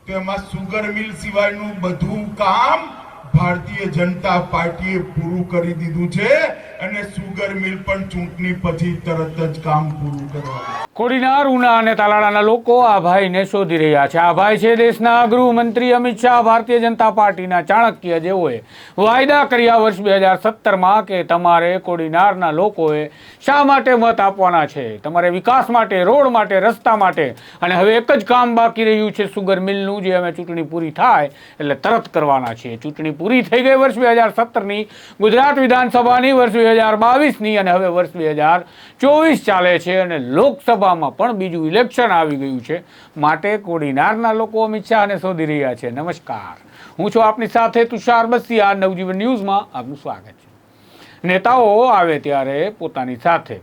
તો એમાં સુગર મિલ સિવાયનું બધું કામ ભારતીય જનતા પાર્ટીએ પૂરું કરી દીધું છે અને સુગર મિલ પણ ચૂંટણી પછી તરત જ કામ પૂરું કરવાનું. કોડીનાર, ઉના અને તાલાળાના લોકો આ ભાઈને શોધી રહ્યા છે. આ ભાઈ છે દેશના ગૃહમંત્રી અમિત શાહ, ભારતીય જનતા પાર્ટીના ચાણક્ય, જેઓએ વાયદા કર્યા વર્ષ 2017માં કે તમારે કોડીનારના લોકોએ શા માટે મત આપવાના છે, તમારે વિકાસ માટે, રોડ માટે, રસ્તા માટે. અને હવે એક જ કામ બાકી રહ્યું છે સુગર મિલનું, જે અમે ચૂંટણી પૂરી થાય એટલે તરત કરવાના છીએ. ચૂંટણી પૂરી થઈ ગઈ વર્ષ 2017ની, ગુજરાત વિધાનસભાની, વર્ષ 2022ની, અને હવે વર્ષ 2024 ચાલે છે અને લોકસભા પણ બીજું ઇલેક્શન આવી ગયું છે. માટે કોડીનારના લોકો અમિત શાહને શોધી રહ્યા છે. નમસ્કાર, હું છું આપની સાથે તુષાર બસિયા. નવજીવન ન્યૂઝમાં આપનું સ્વાગત છે. નેતાઓ આવે ત્યારે પોતાની સાથે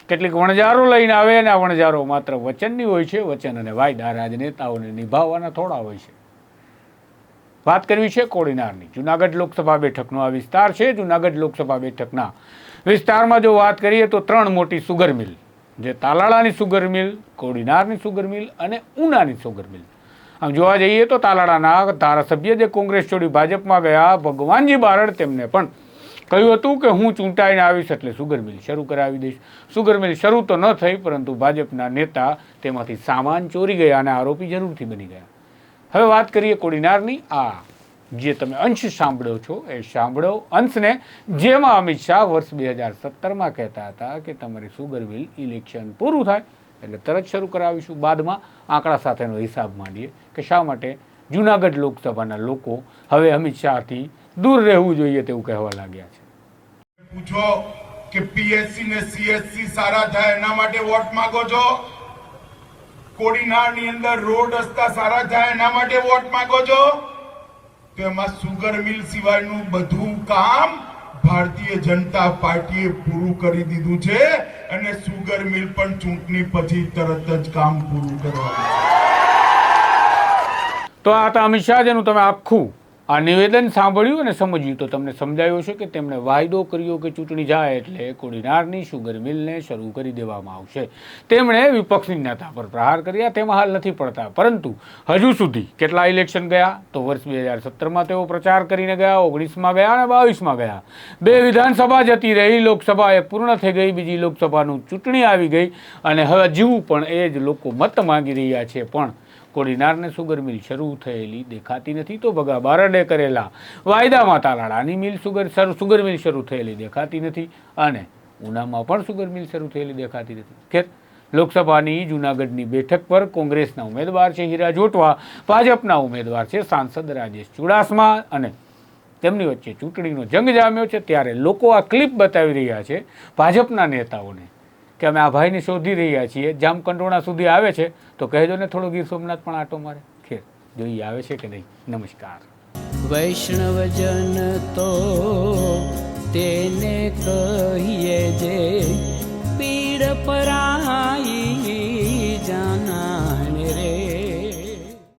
કેટલીક વણજારો લઈને આવે અને આ વણજારો માત્ર વચનની હોય છે. વચન અને વાયદા રાજનેતાઓને નિભાવવાના થોડા હોય છે. વાત કરવી છે કોડીનારની. જુનાગઢ લોકસભા બેઠકનો આ વિસ્તાર છે. જુનાગઢ લોકસભા બેઠકના વિસ્તારમાં જો વાત કરીએ તો 3 મોટી સુગર મિલ, જે તાલાળાની સુગર મિલ, કોડીનારની સુગર મિલ અને ઉનાની સુગર મિલ. આમ જોવા જઈએ તો તાલાળાના ધારાસભ્ય જે કોંગ્રેસ છોડી ભાજપમાં ગયા, ભગવાનજી બારડ, તેમને પણ કહ્યું હતું કે હું ચૂંટાઈને આવીશ એટલે સુગર મિલ શરૂ કરાવી દઈશ. સુગર મિલ શરૂ તો ન થઈ, પરંતુ ભાજપના નેતા તેમાંથી સામાન ચોરી ગયા અને આરોપી જરૂરથી બની ગયા. હવે વાત કરીએ કોડીનારની. આ જે તમે અંશ સાંભળ્યો છો એ સાંભળો અંશને, જેમાં અમિત શાહ વર્ષ 2017માં કહેતા હતા કે તમારી સુગર મિલ ઇલેક્શન પૂરું થાય એટલે તરત શરૂ કરાવીશું. બાદમાં આંકડા સાથેનો હિસાબ માંડીએ કે શા માટે જુનાગઢ લોકસભાના લોકો હવે અમિત શાહથી દૂર રહેવું જોઈએ તેવું કહેવા લાગ્યા છે. પૂછો કે પીએસસી ને સીએસસી સારા થાય એના માટે વોટ માંગો છો? કોડીનારની અંદર રોડ રસ્તા સારા થાય એના માટે વોટ માંગો છો? તો એમાં સુગર મિલ સિવાયનું બધું કામ ભારતીય જનતા પાર્ટીએ પૂરું કરી દીધું છે અને સુગર મિલ પણ ચૂંટણી પછી તરત જ કામ પૂરું કરવાનું. તો આ હતા અમિત શાહ, જેનું તમે આખું આ નિવેદન સાંભળ્યું અને સમજ્યું તો તમને સમજાયું છે કે તેમણે વાયદો કર્યો કે ચૂંટણી જાય એટલે કોડીનારની સુગર મિલને શરૂ કરી દેવામાં આવશે. તેમણે વિપક્ષની નેતા પર પ્રહાર કર્યા, તેમાં હાલ નથી પડતા. પરંતુ હજુ સુધી કેટલા ઇલેક્શન ગયા તો વર્ષ 2017માં તેઓ પ્રચાર કરીને ગયા, 19માં ગયા અને 22માં ગયા. 2 વિધાનસભા જતી રહી, લોકસભા એ પૂર્ણ થઈ ગઈ, બીજી લોકસભાનું ચૂંટણી આવી ગઈ અને હજુ પણ એ જ લોકો મત માંગી રહ્યા છે. પણ કોડીનારને સુગર મિલ શરૂ થયેલી દેખાતી નથી. તો ભગા બારડે કરેલા વાયદામાં તાલાળાની મિલ સુગર મિલ શરૂ થયેલી દેખાતી નથી અને ઉનામાં પણ સુગર મિલ શરૂ થયેલી દેખાતી નથી. ખેર, લોકસભાની જુનાગઢની બેઠક પર કોંગ્રેસના ઉમેદવાર છે હીરા જોટવા, ભાજપના ઉમેદવાર છે સાંસદ રાજેશ ચુડાસમા અને તેમની વચ્ચે ચૂંટણીનો જંગ જામ્યો છે. ત્યારે લોકો આ ક્લિપ બતાવી રહ્યા છે ભાજપના નેતાઓને કે અમે આ ભાઈને શોધી રહ્યા છીએ. જામકંડોરણા સુધી આવે છે તો કહેજો ને થોડો ગીર સોમનાથ પણ આટો મારે. ખેર, જોઈએ આવે છે કે નહીં. નમસ્કાર. વૈષ્ણવજન તો તેને કહીએ જે પીડ પરા